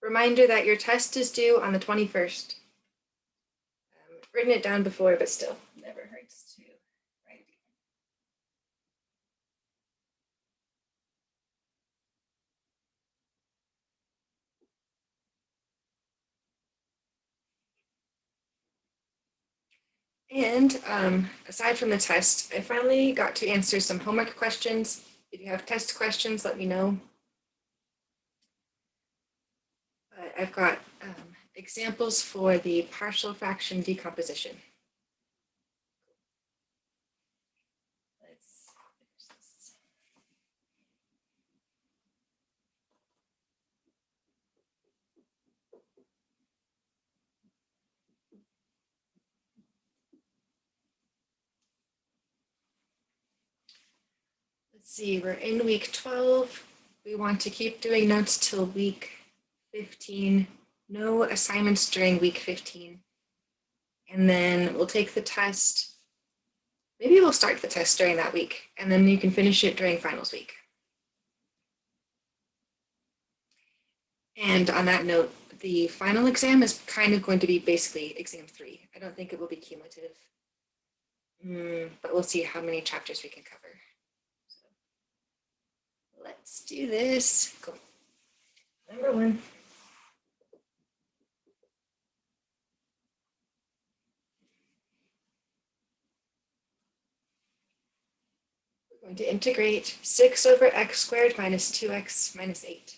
Reminder that your test is due on the 21st. Written it down before, but still, never hurts to write it again. And aside from the test, I finally got to answer some homework questions. If you have test questions, let me know. But I've got examples for the partial fraction decomposition. Let's see, we're in week 12. We want to keep doing notes till week 15. No assignments during week 15. And then we'll take the test. Maybe we'll start the test during that week, and then you can finish it during finals week. And on that note, the final exam is kind of going to be basically exam 3. I don't think it will be cumulative, but we'll see how many chapters we can cover. So let's do this. Cool. Number 1. We're going to integrate 6 over x squared minus 2x minus 8.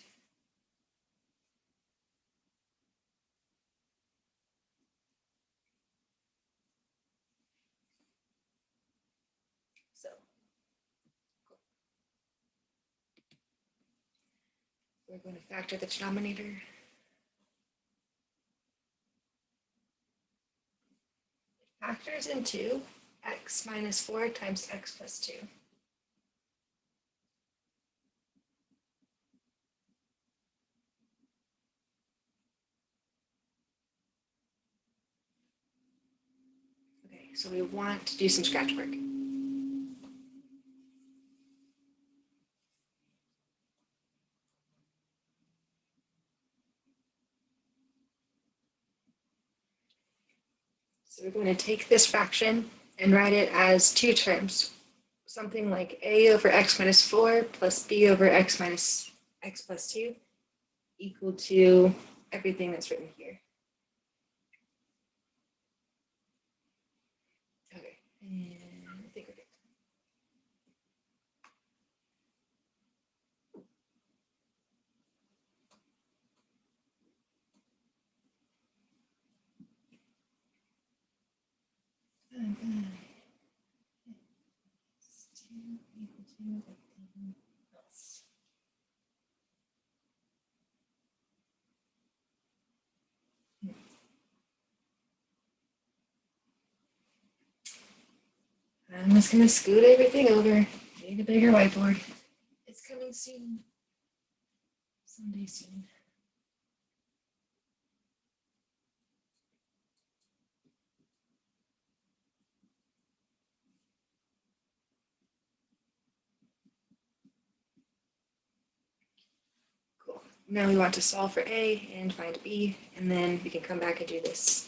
So we're going to factor the denominator. It factors into x minus 4 times x plus 2. Okay, so we want to do some scratch work. So we're going to take this fraction and write it as 2 terms. Something like a over x minus 4 plus b over x minus x plus 2 equal to everything that's written here. Okay, and I think we're good. I'm just going to scoot everything over. Need a bigger whiteboard. It's coming soon. Someday soon. Cool. Now we want to solve for a and find b, and then we can come back and do this.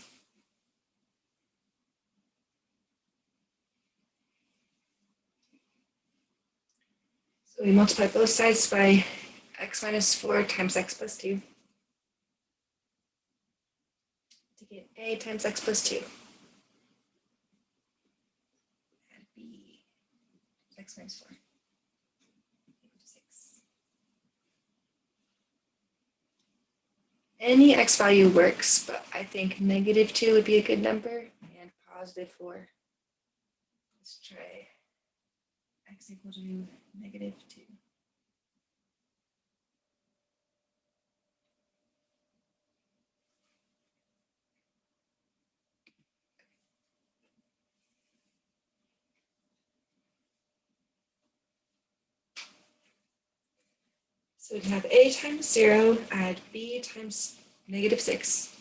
So we multiply both sides by x minus 4 times x plus 2 to get a times x plus 2. Add b x minus 4 equal to 6. Any x value works, but I think negative 2 would be a good number, and positive 4. Let's try x equal to negative 2. So we can have a times 0, add b times negative 6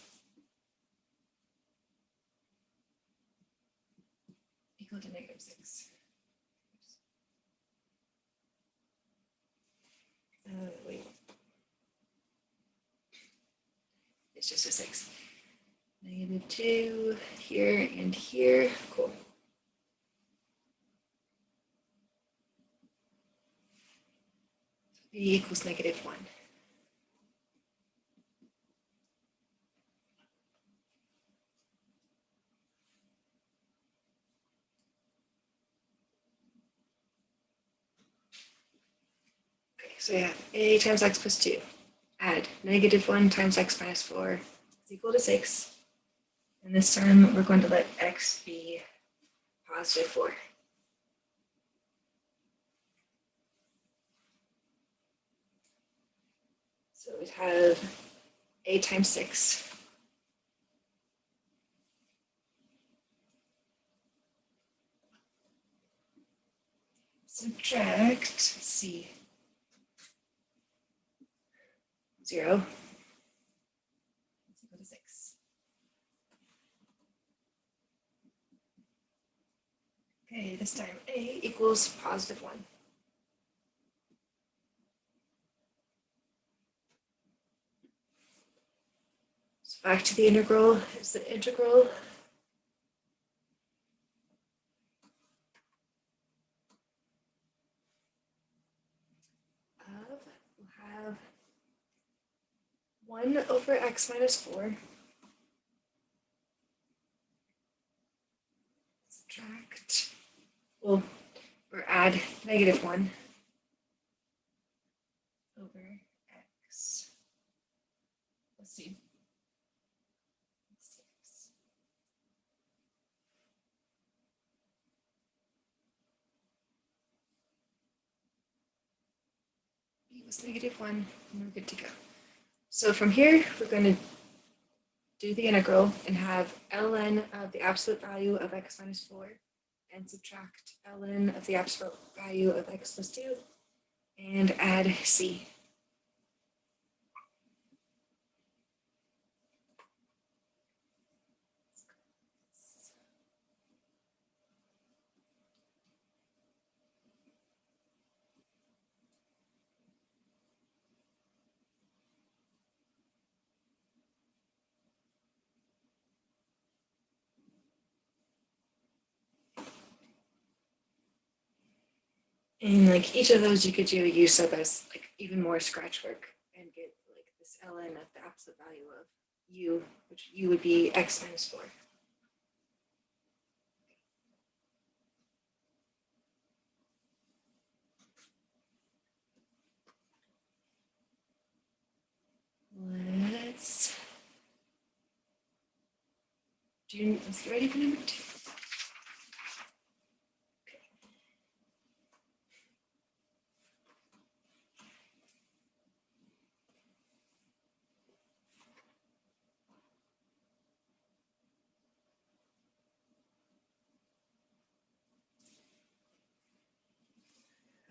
equal to negative 6. Wait. it's just a 6. -2 here and here. Cool. B equals -1. Okay, so we have a times x plus 2. Add -1 times x minus 4 is equal to 6. And this time we're going to let x be +4. So we have a times 6. Subtract, let's see, 0 is equal to 6. Okay, this time a equals +1. So back to the integral is the integral of, we'll have 1 over x minus 4 subtract, well, or add -1 over x. Let's see. 6. B was -1, and we're good to go. So from here, we're going to do the integral and have ln of the absolute value of x minus 4 and subtract ln of the absolute value of x plus 2 and add c. And like each of those you could do use of as like even more scratch work and get like this ln of the absolute value of u, which u would be x minus 4. Let's get ready for number 2.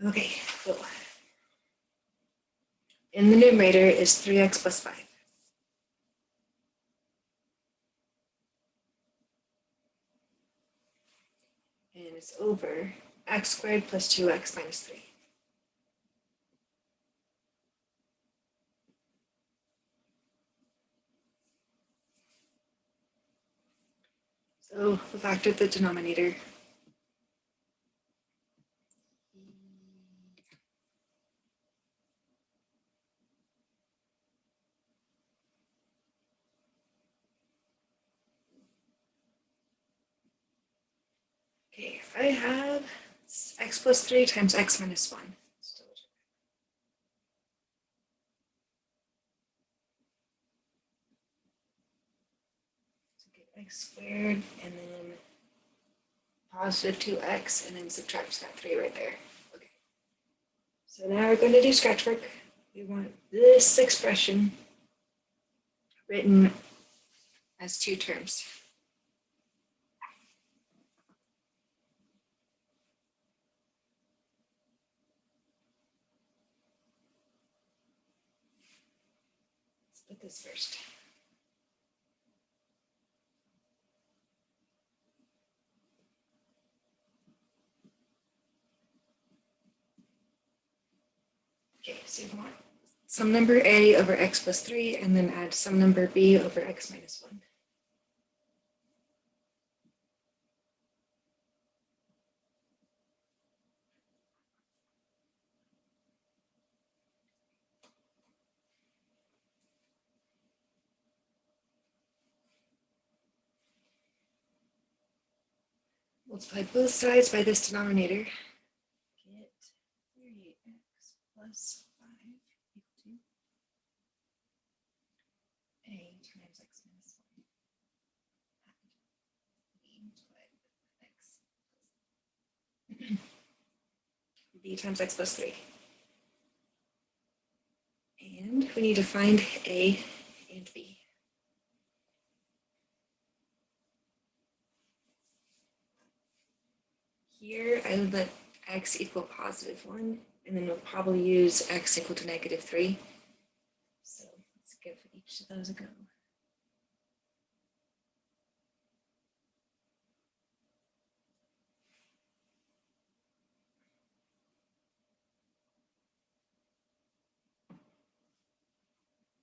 Okay, so in the numerator is 3x plus 5. And it's over x squared plus 2x minus 3. So we factored the denominator. Okay, if I have x plus 3 times x minus 1. So get x squared and then positive 2x and then subtract that 3 right there. Okay. So now we're going to do scratch work. We want this expression written as 2 terms. Let's put this first. Okay, so we want some number a over x plus 3, and then add some number b over x minus 1. Multiply both sides by this denominator. Get 3x plus 5 equal to a times x minus 1. B times x plus 3. And we need to find a and b. Here I would let x equal positive 1, and then we'll probably use x equal to negative 3. So let's give each of those a go.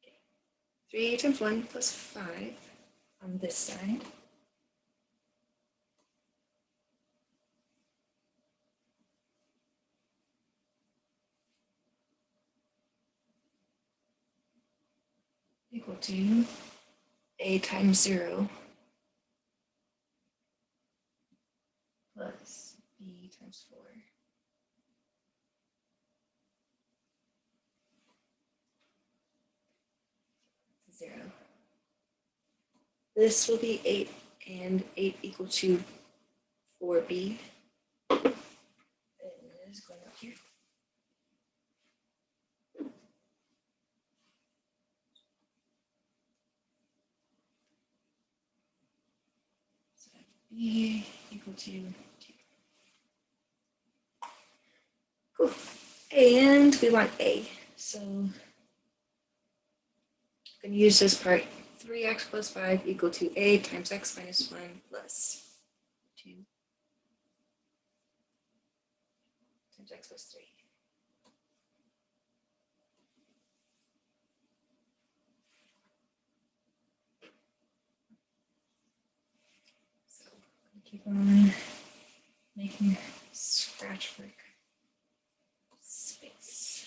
Okay. 3 times 1 plus 5 on this side. Equal to a times 0 plus b times 4. 0. This will be 8, and 8 equal to 4b. And it is going up here. So b equal to 2. Cool. And we want a. So I'm going to use this part. 3x plus 5 equal to a times x minus 1 plus 2 times x plus 3. So keep on making scratch work space.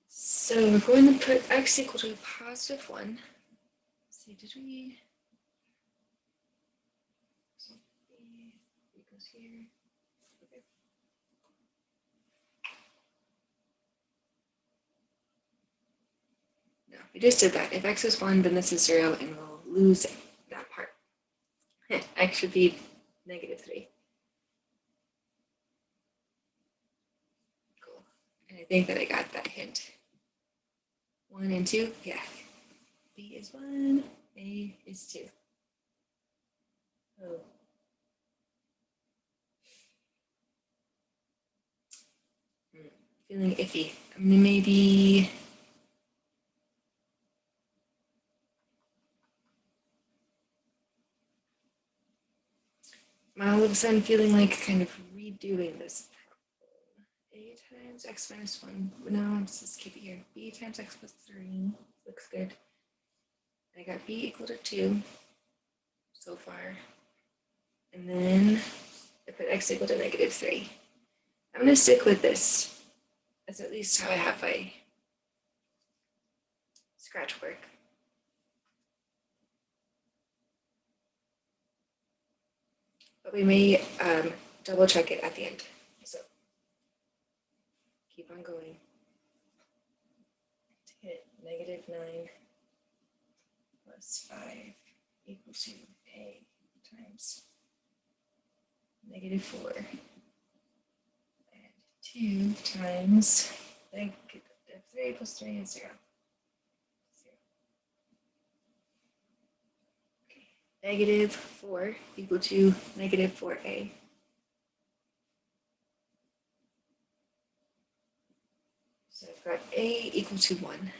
So we're going to put x equal to positive 1. Let's see, did we? So b equals here. Okay. No, we just did that. If x is 1, then this is 0, and we'll lose that part. X should be negative 3. Cool. And I think that I got that hint. 1 and 2, yeah. B is 1, A is 2. Oh. Feeling iffy. Maybe all of a sudden feeling like kind of redoing this problem. A times x minus 1. No, let's just keep it here. B times x plus 3. Looks good. I got b equal to 2 so far. And then I put x equal to negative 3. I'm going to stick with this. That's at least how I have my scratch work. But we may double check it at the end. So keep on going. To hit negative 9 plus 5 equals to a times negative 4 and 2 times negative 3 plus 3 is 0. Okay. Negative 4 equal to negative 4a. So I've got a equal to 1.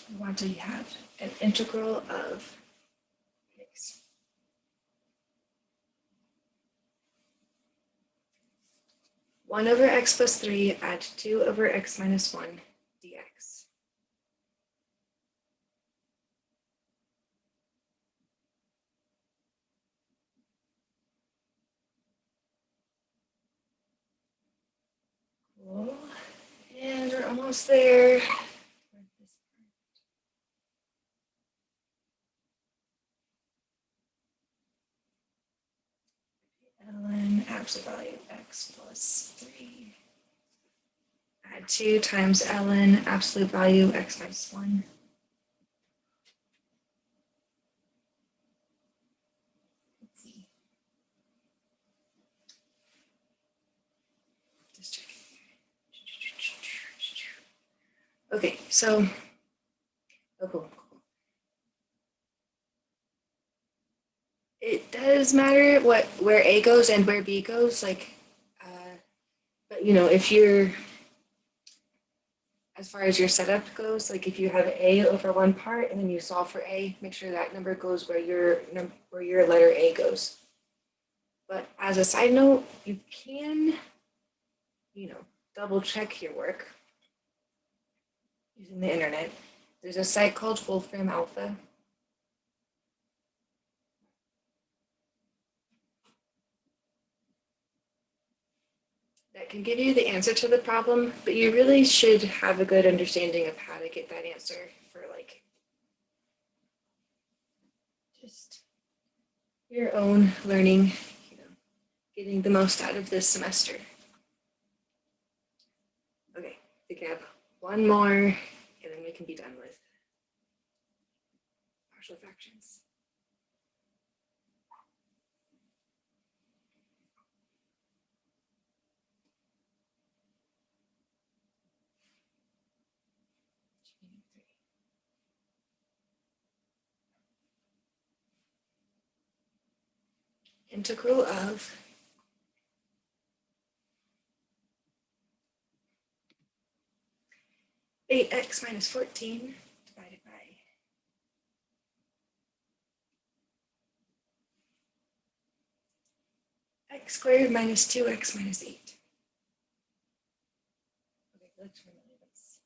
we want to have an integral of x. One over x plus 3 add 2 over x minus 1 dx. Cool. And we're almost there. ln absolute value of x plus 3. Add 2 times ln absolute value x minus 1. Let's see. Just checking. Okay, so, oh, cool. It does matter where A goes and where B goes, like, but you know, if you're, as far as your setup goes, like if you have A over one part and then you solve for A, make sure that number goes where your letter A goes. But as a side note, you can, you know, double check your work using the internet. There's a site called Wolfram Alpha. That can give you the answer to the problem, but you really should have a good understanding of how to get that answer for like just your own learning, you know, getting the most out of this semester. Okay, I think I have one more and then we can be done with partial fractions. Integral of 8x minus 14 divided by x squared minus 2x minus 8. Okay, let's remember this.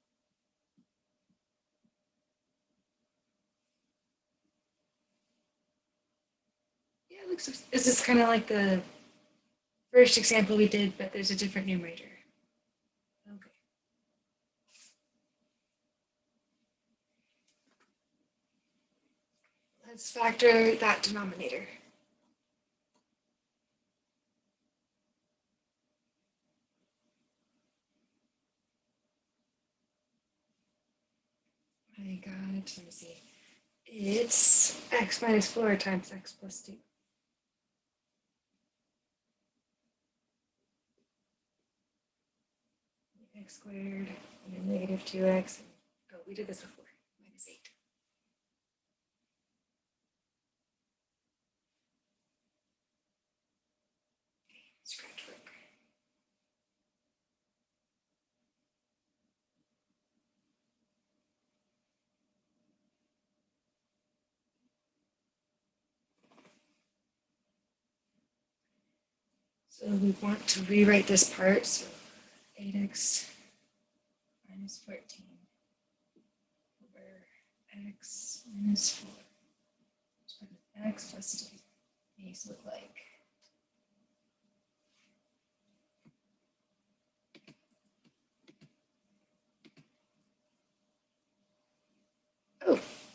Yeah, it looks, this is kind of like the first example we did, but there's a different numerator. Okay. Let's factor that denominator. I got it. Let me see. It's x minus 4 times x plus 2. X squared and then negative 2x. Oh, we did this before. Minus 8. Okay, scratch work. So we want to rewrite this part. So 8x minus 14 over x minus 4. X plus 2. These look like.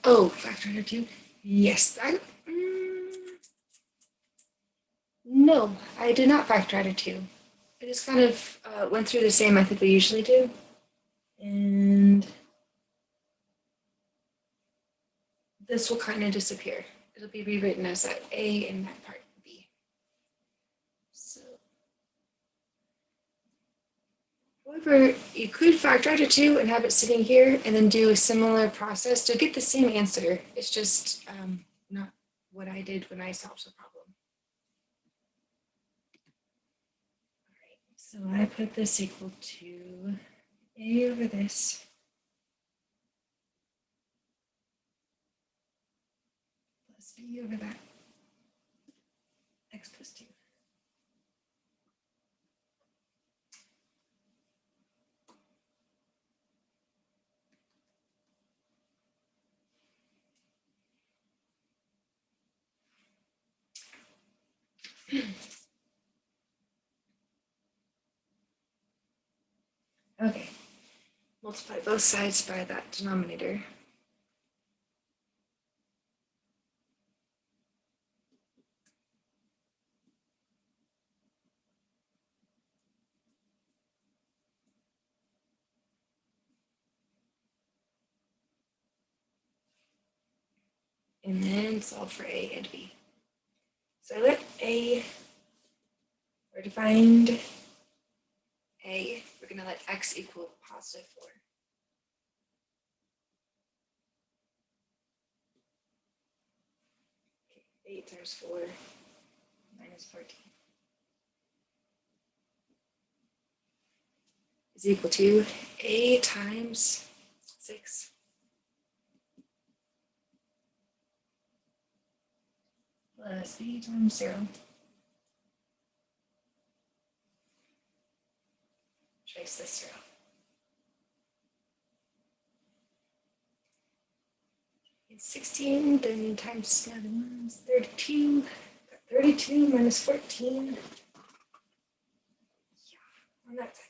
Oh, factor under 2. Yes, no, I did not factor out of 2. I just kind of went through the same method we usually do. And this will kind of disappear. It'll be rewritten as that A and that part B. So, however, you could factor out a 2 and have it sitting here and then do a similar process to get the same answer. It's just not what I did when I solved the problem. So I put this equal to A over this b over that x plus 2. Okay, multiply both sides by that denominator. And then solve for a and b. So let a, we're defined a, we're going to let x equal positive 4. Okay, 8 times 4 minus 14 is equal to a times 6 plus b times 0. Trace this 0. It's 16, then times another one is 32. 32 minus 14. Yeah, on that side.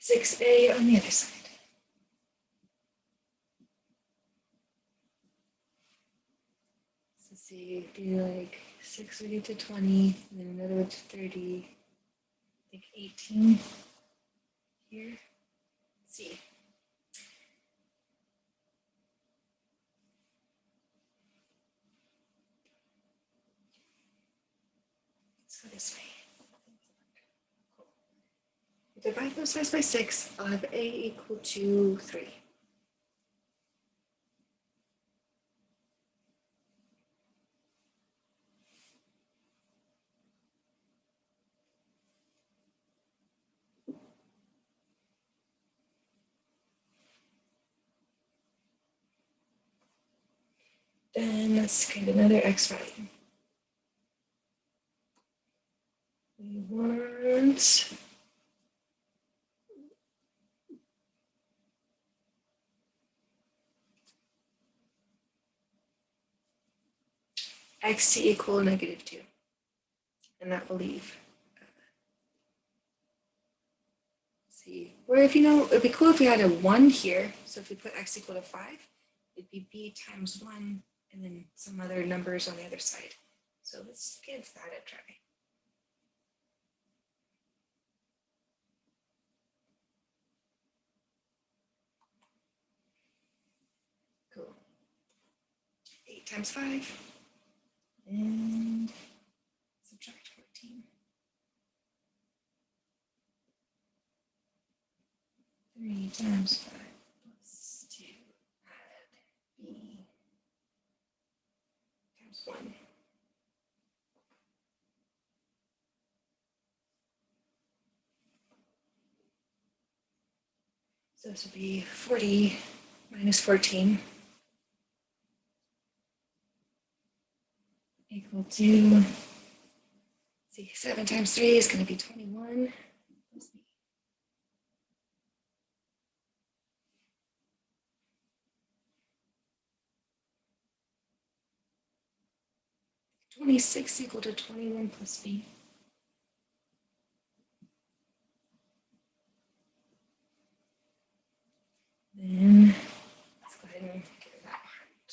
6a on the other side. So see, do like 6 would get to 20, and then another one to 30. I think 18 here. Let's see. Let's go this way. Cool. Divide both sides by 6. I'll have a equal to 3. Then let's get another x value. We want x to equal -2. And that will leave. See, or if it'd be cool if we had a 1 here. So if we put x equal to 5, it'd be b times 1 and then some other numbers on the other side. So let's give that a try. Cool. 8 times 5 and subtract 14. 3 times 5 plus 2 add b times 1. So this would be 40 minus 14 equal to, see, 7 times 3 is going to be 21. 26 equal to 21 plus b. Then let's go ahead and get that part.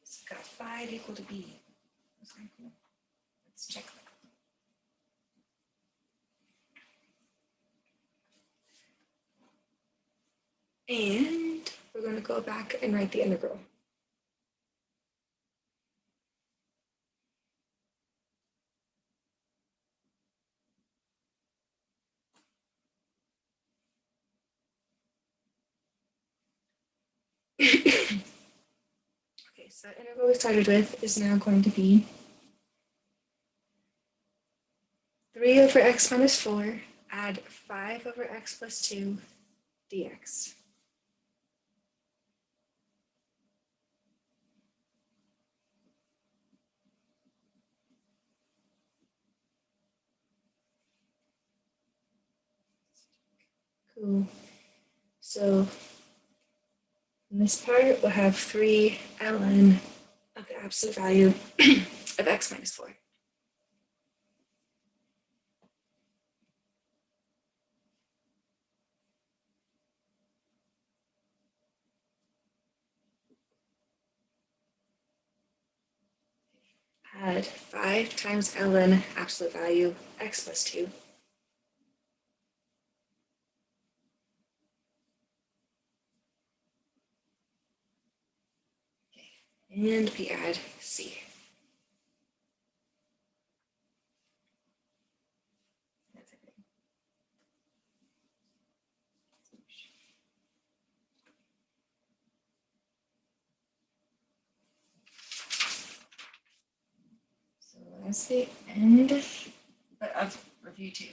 So we've got 5 equal to b. That's kind of cool. Let's check that. And we're going to go back and write the integral. Okay, so the integral we started with is now going to be 3 3 over x minus 4, add 5 over x plus 2 dx. Cool. So in this part, we'll have 3 ln of the absolute value of x minus 4. Add 5 times ln absolute value x plus 2. Okay. And we add c. That's everything. So that's the end of review 2.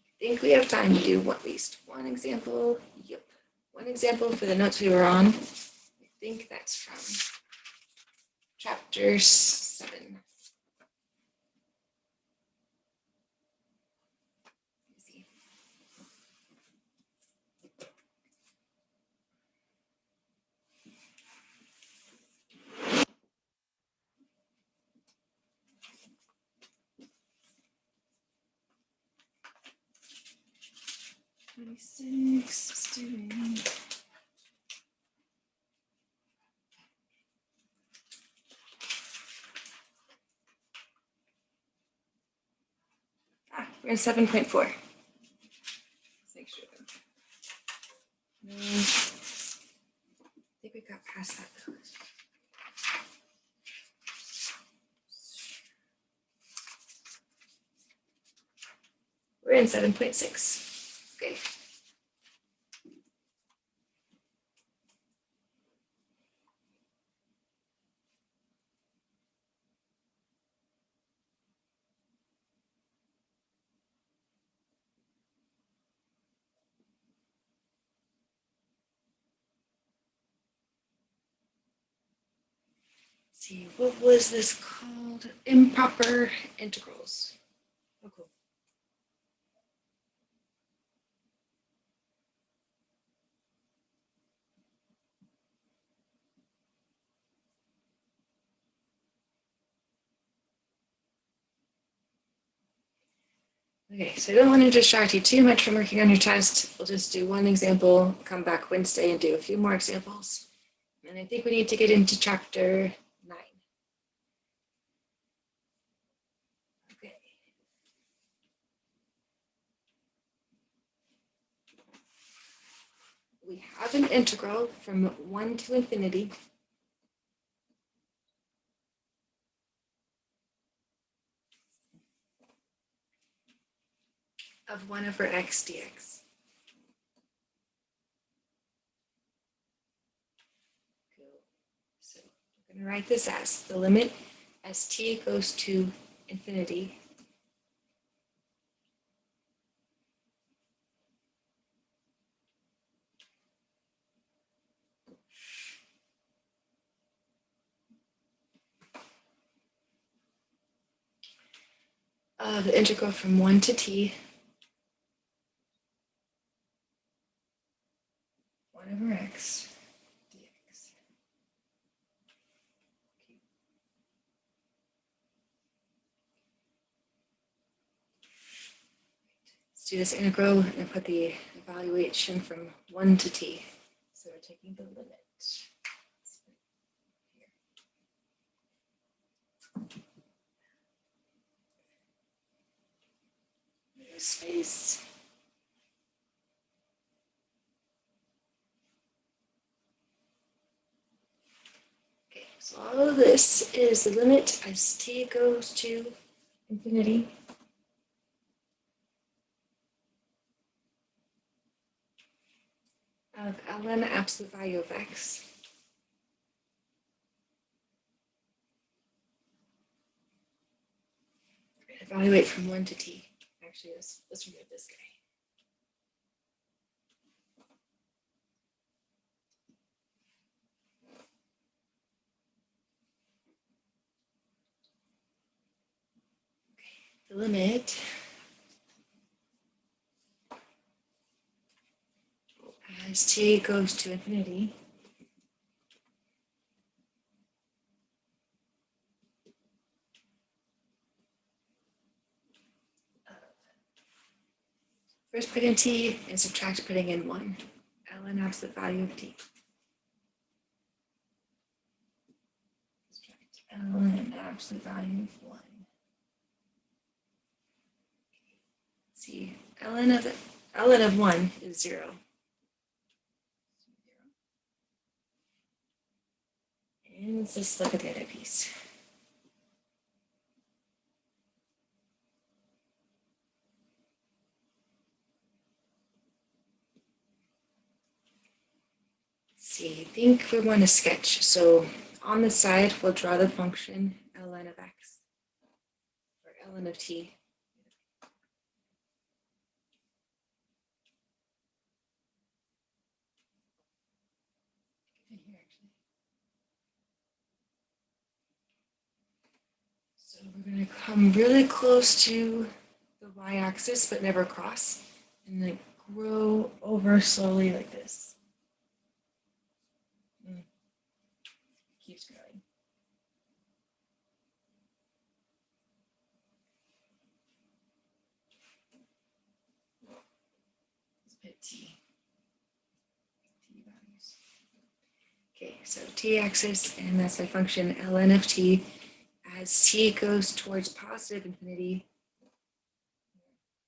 I think we have time to do at least one example. Yep. One example for the notes we were on. I think that's from chapter 7. Let's see. Student. We're in 7.4. Let's make sure. No, I think we got past that though. We're in 7.6. Okay. Let's see, what was this called? Improper integrals. Oh, cool. Okay, so I don't want to distract you too much from working on your test. We'll just do one example, come back Wednesday and do a few more examples. And I think we need to get into chapter 9. Okay. We have an integral from 1 to infinity of 1 over x dx. Cool. So we're going to write this as the limit as t goes to infinity of the integral from 1 to t 1 over x dx. Okay. Let's do this integral and put the evaluation from 1 to t. So we're taking the limit. No space. Okay, so all of this is the limit as t goes to infinity of ln absolute value of x evaluate from 1 to t. Actually, let's remove this guy. Okay, the limit as t goes to infinity first put in t and subtract putting in 1. Ln absolute value of t. Subtract ln absolute value of 1. See, ln of 1 is 0. And let's just look at the other piece. See, I think we want to sketch. So on the side, we'll draw the function ln of x, or ln of t. So we're going to come really close to the y-axis, but never cross, and then grow over slowly like this. Keeps growing. Let's put t values. Okay, so t-axis, and that's my function ln of t. As t goes towards positive infinity,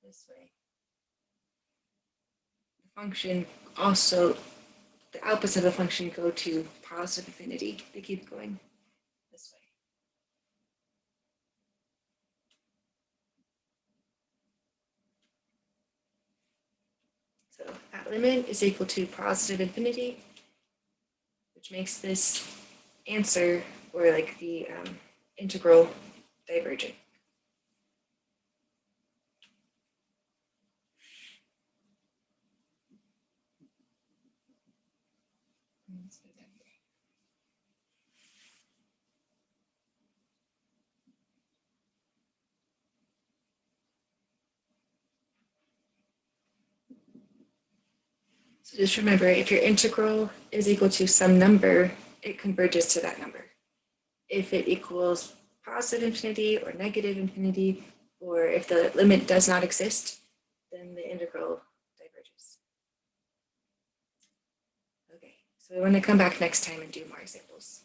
this way, the function also, the outputs of the function go to positive infinity. They keep going this way. So that limit is equal to positive infinity, which makes this answer, or like the integral, divergent. So just remember, if your integral is equal to some number, it converges to that number. If it equals positive infinity or negative infinity, or if the limit does not exist, then the integral diverges. Okay, so we want to come back next time and do more examples.